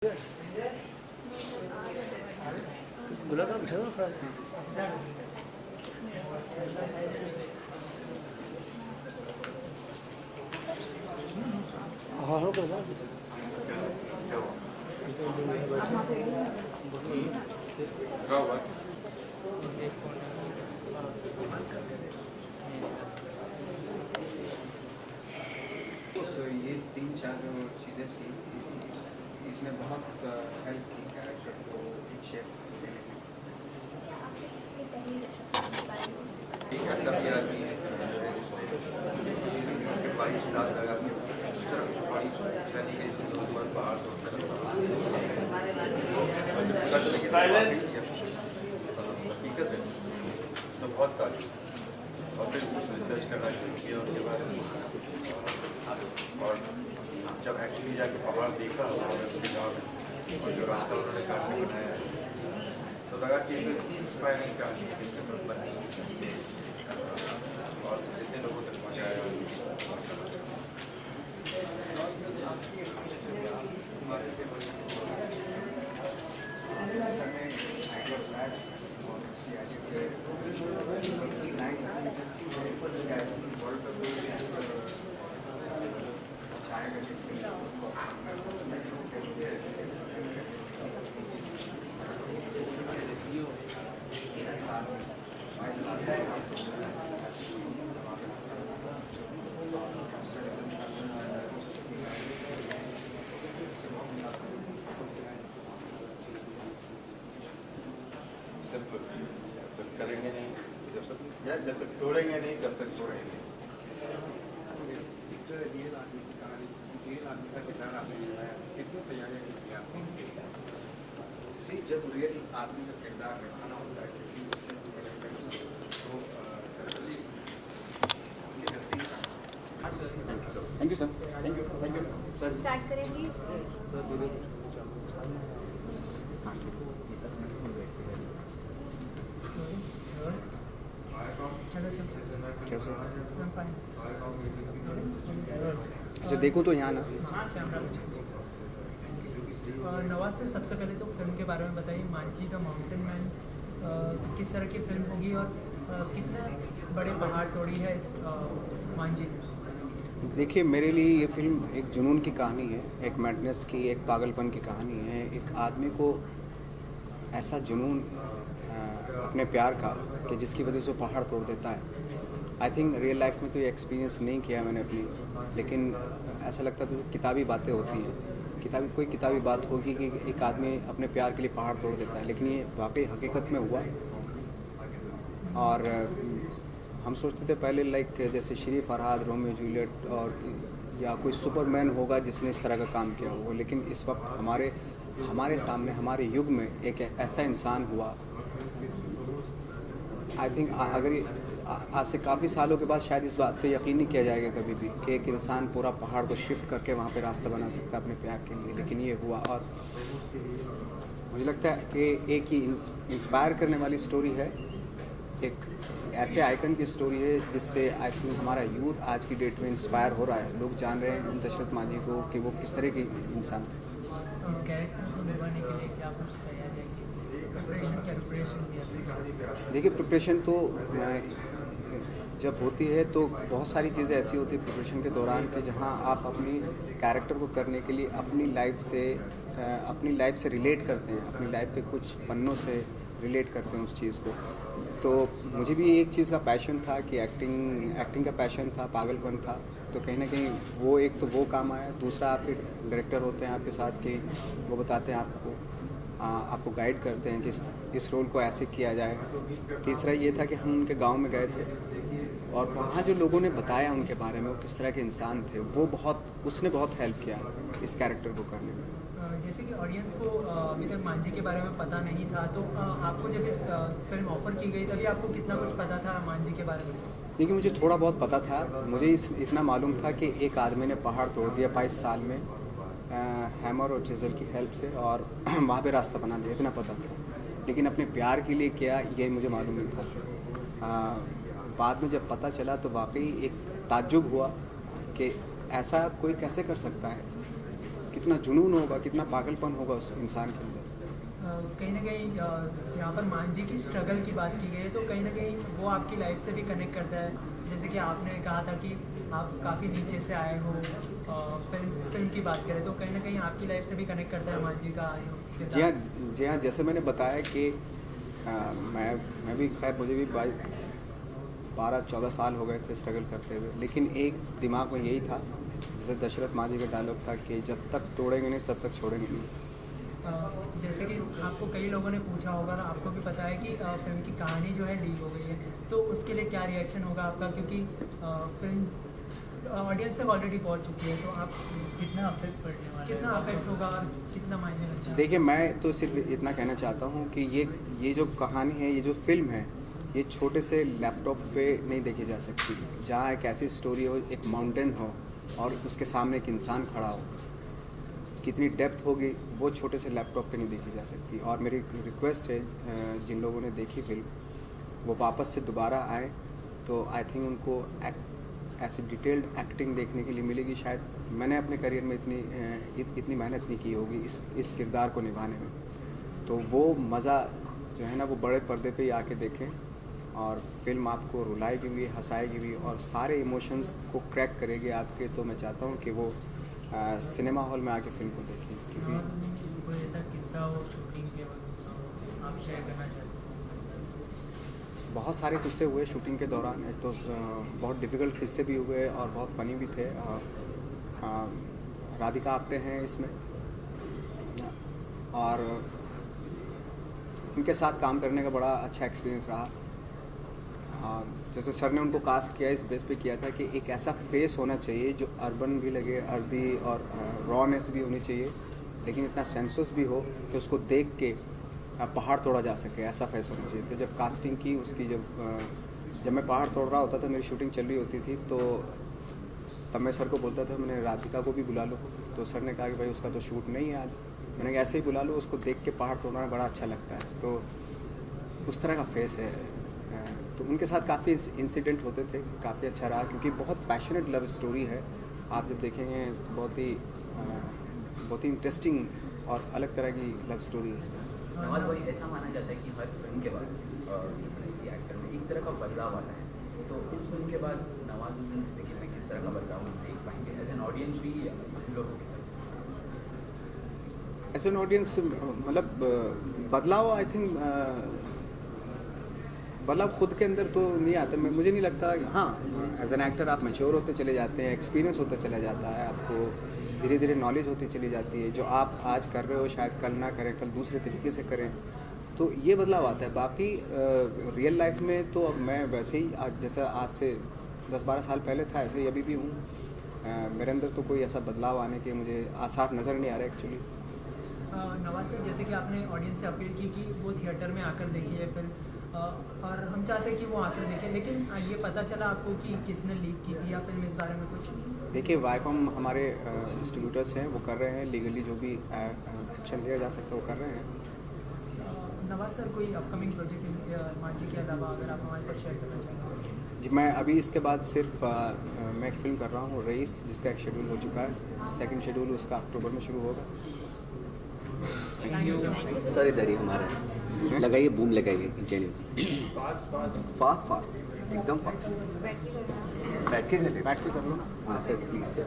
गुलाब बिठा दो खड़ा। हाँ हो कर ये 3-4 चीज़ें थी, इसने बहुत हेल्प की कैरेक्टर को एक शेप देने में। एक अदबी आदमी है, 22 साल लगा के बड़ी शादी के बाहर तो हकीकत है तो बहुत तारीफ और फिर रिसर्च करना शुरू किया उसके बाद और जब एक्चुअली जाके पहाड़ देखा और उसके गाँव में और जो रास्ता उन्होंने काटने बनाया तो लगा कि इंस्पायरिंग कहानी है इसके तरफ बननी और जितने लोगों तक पहुँचाया। सिंपल जब करेंगे नहीं जब तक तोड़ेंगे नहीं तब तक छोड़ेंगे नहीं। जब रियल आदमी का किरदार निभाना होता है क्योंकि उसके thank you sir. Thank you sir. Start करें प्लीज। कैसे? अच्छा देखो तो यहाँ ना। नवाज से सबसे पहले तो फिल्म के बारे में बताइए। मांझी द माउंटेन मैन किस तरह की फिल्म होगी और कितने बड़े पहाड़ तोड़ी है इस मांझी ने? देखिए मेरे लिए ये फिल्म एक जुनून की कहानी है, एक मैडनेस की, एक पागलपन की कहानी है। एक आदमी को ऐसा जुनून अपने प्यार का कि जिसकी वजह से पहाड़ तोड़ देता है। आई थिंक रियल लाइफ में तो ये एक्सपीरियंस नहीं किया मैंने अपनी, लेकिन ऐसा लगता था किताबी बातें होती हैं, कोई किताबी बात होगी कि एक आदमी अपने प्यार के लिए पहाड़ तोड़ देता है, लेकिन ये वाकई हकीकत में हुआ। और हम सोचते थे पहले लाइक जैसे श्री फरहाद, रोमियो जूलियट और या कोई सुपरमैन होगा जिसने इस तरह का काम किया होगा, लेकिन इस वक्त हमारे सामने हमारे युग में एक ऐसा इंसान हुआ। आई थिंक अगर आज से काफ़ी सालों के बाद शायद इस बात पे यकीन नहीं किया जाएगा कभी भी कि एक इंसान पूरा पहाड़ को शिफ्ट करके वहाँ पे रास्ता बना सकता है अपने प्यार के लिए, लेकिन ये हुआ। और मुझे लगता है कि एक ही इंस्पायर करने वाली स्टोरी है, एक ऐसे आइकन की स्टोरी है जिससे आई थिंक हमारा यूथ आज की डेट में इंस्पायर हो रहा है। लोग जान रहे हैं दशरथ मांझी को कि वो किस तरह की इंसान है। देखिए प्रिपरेशन तो जब होती है तो बहुत सारी चीज़ें ऐसी होती है प्रिपरेशन के दौरान कि जहां आप अपनी कैरेक्टर को करने के लिए अपनी लाइफ से रिलेट करते हैं, अपनी लाइफ के कुछ पन्नों से रिलेट करते हैं उस चीज़ को। तो मुझे भी एक चीज़ का पैशन था कि एक्टिंग का पैशन था, पागलपन था, तो कहीं ना कहीं वो एक तो वो काम आया। दूसरा आपके डायरेक्टर होते हैं आपके साथ कि वो बताते हैं आपको गाइड करते हैं कि इस रोल को ऐसे किया जाए। तीसरा ये था कि हम उनके गांव में गए थे और वहाँ जो लोगों ने बताया उनके बारे में, वो किस तरह के इंसान थे, उसने बहुत हेल्प किया इस कैरेक्टर को करने में। जैसे कि ऑडियंस को अभी तक मांझी के बारे में पता नहीं था, तो आपको जब इस फिल्म ऑफर की गई तभी आपको कितना कुछ पता था मांझी के बारे में? देखिए मुझे थोड़ा बहुत पता था। मुझे इतना मालूम था कि एक आदमी ने पहाड़ तोड़ दिया 22 साल में हैमर और चिज़ल की हेल्प से, और वहाँ पे रास्ता बना दिया, इतना पता था। लेकिन अपने प्यार के लिए किया ये मुझे मालूम नहीं था। बाद में जब पता चला तो वाकई एक ताज्जुब हुआ कि ऐसा कोई कैसे कर सकता है कि कितना जुनून होगा, कितना पागलपन होगा उस इंसान के अंदर। कहीं ना कहीं यहाँ पर मान जी की स्ट्रगल की बात की गई है, तो कहीं ना कहीं वो आपकी लाइफ से भी कनेक्ट करता है। जैसे कि आपने कहा था कि आप काफ़ी नीचे से आए हो, फिल्म की बात करें तो कहीं ना कहीं आपकी लाइफ से भी कनेक्ट करता है मान जी का किरदार। जी हाँ, जैसे मैंने बताया कि मैं भी खैर मुझे भी 12-14 साल हो गए थे स्ट्रगल करते हुए, लेकिन एक दिमाग में यही था, जैसे दशरथ मांझी का डायलॉग था कि जब तक तोड़ेंगे नहीं तब तक छोड़ेंगे नहीं। जैसे कि आपको कई लोगों ने पूछा होगा और आपको भी पता है कि फिल्म की कहानी जो है लीक हो गई है, तो उसके लिए क्या रिएक्शन होगा आपका, क्योंकि फिल्म ऑडियंस तक ऑलरेडी पहुंच चुकी है, तो आप कितना अफेक्ट पड़ने वाला है, कितना अफेक्ट होगा और कितना मायने रखता है? देखिए, मैं तो सिर्फ इतना कहना चाहता हूँ कि ये जो कहानी है, ये जो फिल्म है, ये छोटे से लैपटॉप पे नहीं देखी जा सकती। जहाँ एक ऐसी स्टोरी हो, एक माउंटेन हो और उसके सामने एक इंसान खड़ा हो, कितनी डेप्थ होगी वो छोटे से लैपटॉप पे नहीं देखी जा सकती। और मेरी रिक्वेस्ट है जिन लोगों ने देखी फिल्म वो वापस से दोबारा आए, तो आई थिंक उनको ऐसी डिटेल्ड एक्टिंग देखने के लिए मिलेगी। शायद मैंने अपने करियर में इतनी मेहनत नहीं की होगी इस किरदार को निभाने में, तो वो मज़ा जो है ना वो बड़े पर्दे पे ही आके देखें। और फिल्म आपको रुलाएगी भी, हंसाएगी भी और सारे इमोशंस को क्रैक करेगी आपके। तो मैं चाहता हूँ कि वो सिनेमा हॉल में आके फिल्म को देखें। क्योंकि कोई ऐसा किस्सा हो शूटिंग के वक्त आप शेयर करना चाहते हैं? बहुत सारे किस्से हुए शूटिंग के दौरान। एक तो बहुत डिफ़िकल्ट किस्से भी हुए और बहुत फ़नी भी थे। राधिका आप्टे हैं इसमें और उनके साथ काम करने का बड़ा अच्छा एक्सपीरियंस रहा। जैसे सर ने उनको कास्ट किया, इस बेस पे किया था कि एक ऐसा फेस होना चाहिए जो अर्बन भी लगे, अर्दी और रॉनेस भी होनी चाहिए, लेकिन इतना सेंसस भी हो कि उसको देख के पहाड़ तोड़ा जा सके, ऐसा फेस होना चाहिए। तो जब कास्टिंग की उसकी, जब मैं पहाड़ तोड़ रहा होता था, मेरी शूटिंग चल रही होती थी, तो तब मैं सर को बोलता था मैंने राधिका को भी बुला लो। तो सर ने कहा कि भाई उसका तो शूट नहीं है आज। मैंने कहा ऐसे ही बुला लो, उसको देख के पहाड़ तोड़ना बड़ा अच्छा लगता है। तो उस तरह का फेस है। तो उनके साथ काफ़ी इंसिडेंट होते थे, काफ़ी अच्छा रहा क्योंकि बहुत पैशनेट लव स्टोरी है। आप जब देखेंगे तो बहुत ही इंटरेस्टिंग और अलग तरह की लव स्टोरी है इसमें। नवाज भाई, ऐसा माना जाता है कि हर फिल्म के बाद किसी एक्टर में एक तरह का बदलाव आता है, तो इस फिल्म के बाद नवाजुद्दीन सिद्दीकी में किस तरह का बदलाव हम देख पाएंगे एज एन ऑडियंस भी लोगों की तरफ? एज एन ऑडियंस मतलब बदलाव, आई थिंक बदलाव खुद के अंदर तो नहीं आता। मुझे नहीं लगता। हाँ, एज एन एक्टर आप मैच्योर होते चले जाते हैं, एक्सपीरियंस होता चला जाता है, आपको धीरे धीरे नॉलेज होती चली जाती है। जो आप आज कर रहे हो शायद कल ना करें, कल दूसरे तरीके से करें, तो ये बदलाव आता है। बाकी रियल लाइफ में तो अब मैं वैसे ही जैसा आज से 10-12 साल पहले था ऐसे ही अभी भी हूँ। मेरे अंदर तो कोई ऐसा बदलाव आने के मुझे आसार नज़र नहीं आ रहा एक्चुअली। नवाज सर, जैसे कि आपने ऑडियंस से अपील की कि वो थिएटर में आकर देखी है फिल्म, और हम चाहते हैं कि वो आकर देखें, लेकिन ये पता चला आपको कि किसने लीक की थी या फिल्म, इस बारे में कुछ? देखिए, वाईकॉम हमारे डिस्ट्रीब्यूटर्स हैं, वो कर रहे हैं लीगली जो भी एक्शन लिया जा सकता है वो कर रहे हैं। नवाज सर, कोई अपकमिंग प्रोजेक्ट मांझी के अलावा अगर आप हमारे साथ शेयर करना चाहें? जी, मैं अभी इसके बाद सिर्फ मैं एक फ़िल्म कर रहा हूँ रईस, जिसका एक शेड्यूल हो चुका है। सेकंड शेड्यूल उसका अक्टूबर में शुरू होगा। सर इधर ही हमारा लगाइए, बूम लगाइए इंजीनियर्स। फास्ट एकदम फास्ट। बैठ के कर लो ना। हाँ sir, please sir.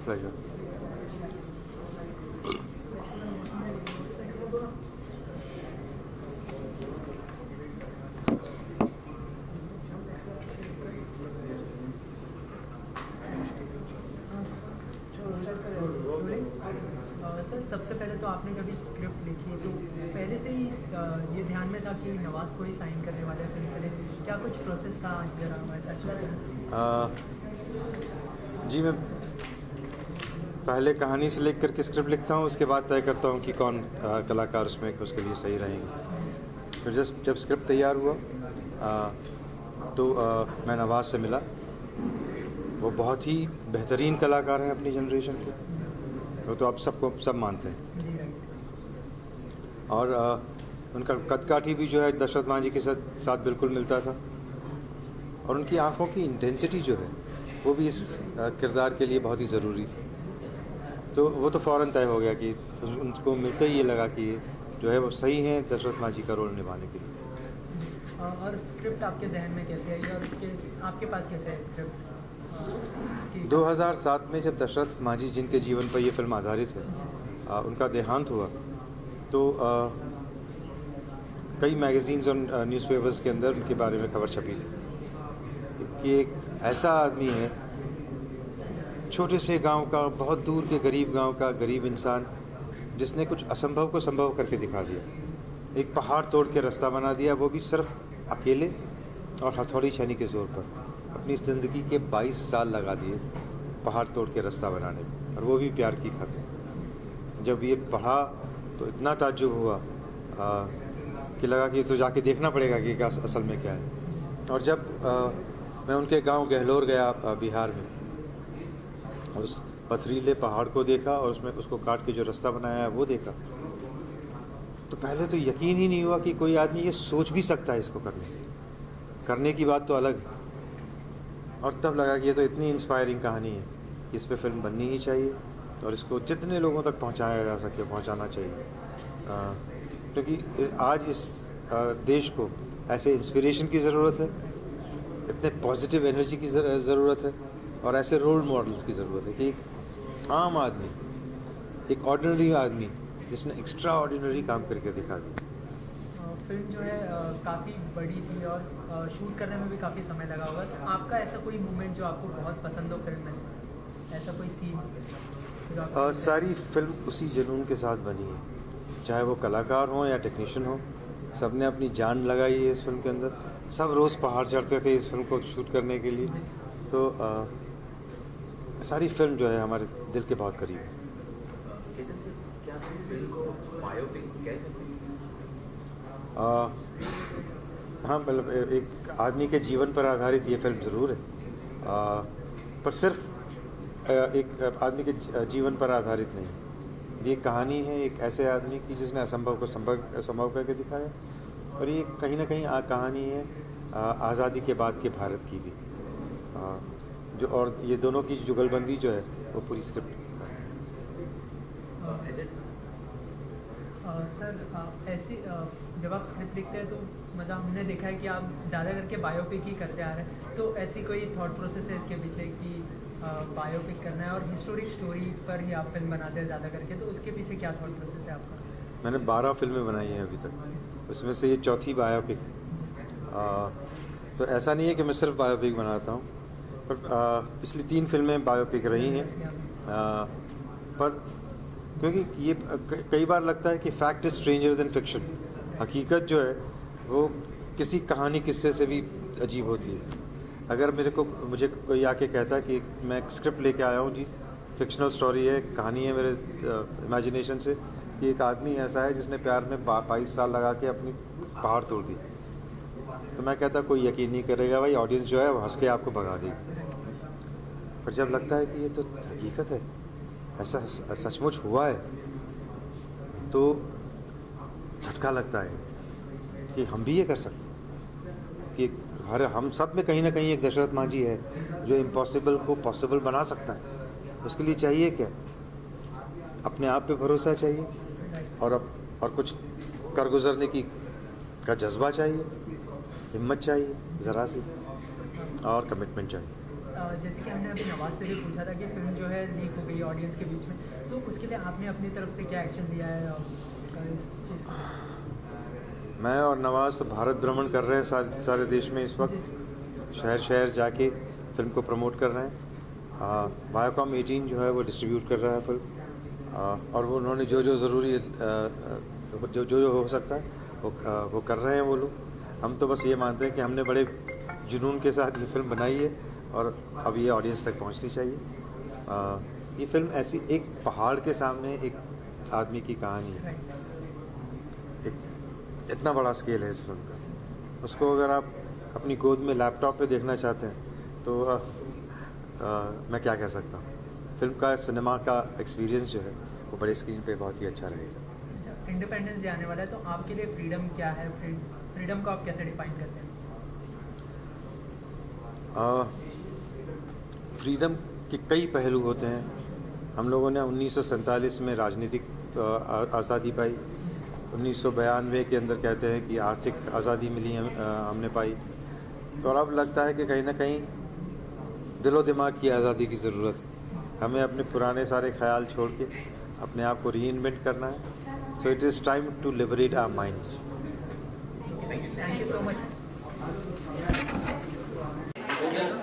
Pleasure. Sir, सबसे पहले तो आपने जब इस स्क्रिप्ट लिखी है तो पहले से ही ये ध्यान में था कि नवाज को ही साइन करने वाले हैं फिल्म के लिए, क्या कुछ प्रोसेस था जरा हमारे साथ? जी, मैं पहले कहानी से लिख करके स्क्रिप्ट लिखता हूँ, उसके बाद तय करता हूँ कि कौन कलाकार उसमें उसके लिए सही रहेंगे। फिर जब स्क्रिप्ट तैयार हुआ तो मैं नवाज से मिला। वो बहुत ही बेहतरीन कलाकार हैं अपनी जनरेशन के, वो तो आप सब मानते हैं। और उनका कदकाठी भी जो है दशरथ मांझी के साथ बिल्कुल मिलता था, और उनकी आंखों की इंटेंसिटी जो है वो भी इस किरदार के लिए बहुत ही ज़रूरी थी। तो वो तो फ़ौरन तय हो गया कि उनको मिलते ही ये लगा कि जो है वो सही हैं दशरथ मांझी का रोल निभाने के लिए। और स्क्रिप्ट आपके जहन में कैसे आई और आपके पास कैसे है स्क्रिप्ट? 2007 में जब दशरथ मांझी जिनके जीवन पर ये फिल्म आधारित है उनका देहांत हुआ, तो कई मैगज़ीन्स और न्यूज़पेपर्स के अंदर उनके बारे में खबर छपी थी कि एक ऐसा आदमी है, छोटे से गांव का, बहुत दूर के गरीब गांव का गरीब इंसान, जिसने कुछ असंभव को संभव करके दिखा दिया। एक पहाड़ तोड़ के रास्ता बना दिया, वो भी सिर्फ अकेले और हथौड़ी छानी के ज़ोर पर। अपनी ज़िंदगी के 22 साल लगा दिए पहाड़ तोड़ के रास्ता बनाने में, और वो भी प्यार की खातिर। जब ये पढ़ा तो इतना ताज्जुब हुआ कि लगा कि तो जाके देखना पड़ेगा कि क्या असल में क्या है। और जब मैं उनके गांव गहलोर गया बिहार में, और उस पथरीले पहाड़ को देखा और उसमें उसको काट के जो रास्ता बनाया है वो देखा, तो पहले तो यकीन ही नहीं हुआ कि कोई आदमी ये सोच भी सकता है इसको करने की बात तो अलग है। और तब लगा कि ये तो इतनी इंस्पायरिंग कहानी है कि इस पे फिल्म बननी ही चाहिए, और इसको जितने लोगों तक पहुंचाया जा सके पहुंचाना चाहिए। क्योंकि आज इस देश को ऐसे इंस्पिरेशन की ज़रूरत है, इतने पॉजिटिव एनर्जी की ज़रूरत है, और ऐसे रोल मॉडल्स की ज़रूरत है कि एक आम आदमी, एक ऑर्डिनरी आदमी जिसने एक्स्ट्रा ऑर्डिनरी काम करके दिखा दिया। फिल्म जो है काफ़ी बड़ी थी और शूट करने में भी काफ़ी समय लगा होगा। तो आपका ऐसा कोई मोमेंट जो आपको बहुत पसंद हो फिल्म में से, ऐसा कोई सीन? सारी फिल्म उसी जुनून के साथ बनी है, चाहे वो कलाकार हों या टेक्नीशियन हो, सब ने अपनी जान लगाई है इस फिल्म के अंदर। सब रोज़ पहाड़ चढ़ते थे इस फिल्म को शूट करने के लिए। तो सारी फिल्म जो है हमारे दिल के बहुत करीब है। केतन सर, क्या हम फिल्म को बायोपिक कह सकते हैं? हाँ, मतलब एक आदमी के जीवन पर आधारित ये फिल्म ज़रूर है, पर सिर्फ एक आदमी के जीवन पर आधारित नहीं। ये कहानी है एक ऐसे आदमी की जिसने असंभव को संभव करके दिखाया, और ये कहीं ना कहीं कहानी है आज़ादी के बाद के भारत की भी, जो और ये दोनों की जुगलबंदी जो है वो पूरी स्क्रिप्ट। सर ऐसी जब आप स्क्रिप्ट लिखते हैं तो मतलब हमने देखा है कि आप ज़्यादा करके बायोपिक ही करते आ रहे हैं, तो ऐसी कोई थॉट प्रोसेस है इसके पीछे कि बायोपिक करना है और हिस्टोरिक स्टोरी पर ही आप फिल्म बनाते हैं ज़्यादा करके, तो उसके पीछे क्या थॉट प्रोसेस है आपका? मैंने 12 फिल्में बनाई हैं अभी तक, उसमें से ये चौथी बायोपिक। तो ऐसा नहीं है कि मैं सिर्फ बायोपिक बनाता हूँ, पर पिछली 3 फिल्में बायोपिक रही हैं। पर क्योंकि ये कई बार लगता है कि fact is stranger then fiction. हकीकत जो है वो किसी कहानी किस्से से भी अजीब होती है। अगर मुझे कोई आके कहता है कि मैं स्क्रिप्ट लेके आया हूँ जी, फिक्शनल स्टोरी है, कहानी है मेरे इमेजिनेशन से, कि एक आदमी ऐसा है जिसने प्यार में 22 साल लगा के अपनी पहाड़ तोड़ दी, तो मैं कहता कोई यकीन नहीं करेगा भाई, ऑडियंस जो है वो हंस के आपको भगा देगी। पर जब लगता है कि ये तो हकीकत है, ऐसा सचमुच हुआ है, तो झटका लगता है कि हम भी ये कर सकते हैं, कि हम सब में कहीं ना कहीं एक दशरथ मांझी है जो इम्पॉसिबल को पॉसिबल बना सकता है। उसके लिए चाहिए क्या? अपने आप पे भरोसा चाहिए, और कुछ कर गुजरने का जज्बा चाहिए, हिम्मत चाहिए ज़रा सी, और कमिटमेंट चाहिए। जैसे कि हमने अभी नवाज से भी पूछा था कि फिल्म जो है लीक हो गई ऑडियंस के बीच में, तो उसके लिए आपने अपनी तरफ से क्या एक्शन लिया है इस चीज़ का? मैं और नवाज तो भारत भ्रमण कर रहे हैं सारे देश में इस वक्त, शहर शहर जाके फिल्म को प्रमोट कर रहे हैं। वायाकॉम 18 जो है वो डिस्ट्रीब्यूट कर रहा है फिल्म, और वो उन्होंने जो ज़रूरी जो हो सकता है वो कर रहे हैं वो लोग। हम तो बस ये मानते हैं कि हमने बड़े जुनून के साथ ये फिल्म बनाई है, और अब ये ऑडियंस तक पहुंचनी चाहिए। ये फिल्म ऐसी एक पहाड़ के सामने एक आदमी की कहानी है, एक इतना बड़ा स्केल है इस फिल्म का। उसको अगर आप अपनी गोद में लैपटॉप पे देखना चाहते हैं तो मैं क्या कह सकता हूँ, फिल्म का सिनेमा का एक्सपीरियंस जो है वो बड़े स्क्रीन पे बहुत ही अच्छा रहेगा। इंडिपेंडेंस डे आने वाला है, तो आपके लिए फ्रीडम क्या है? फ्रीडम को आप कैसे डिफाइन करते हैं? फ्रीडम के कई पहलू होते हैं। हम लोगों ने 1947 में राजनीतिक आज़ादी पाई, 1992 के अंदर कहते हैं कि आर्थिक आज़ादी मिली हमने पाई। तो अब लगता है कि कहीं ना कहीं दिलो दिमाग की आज़ादी की ज़रूरत है। हमें अपने पुराने सारे ख्याल छोड़ के अपने आप को रीइन्वेंट करना है। So it is time to liberate our minds. Thank you so much. हो गया ना?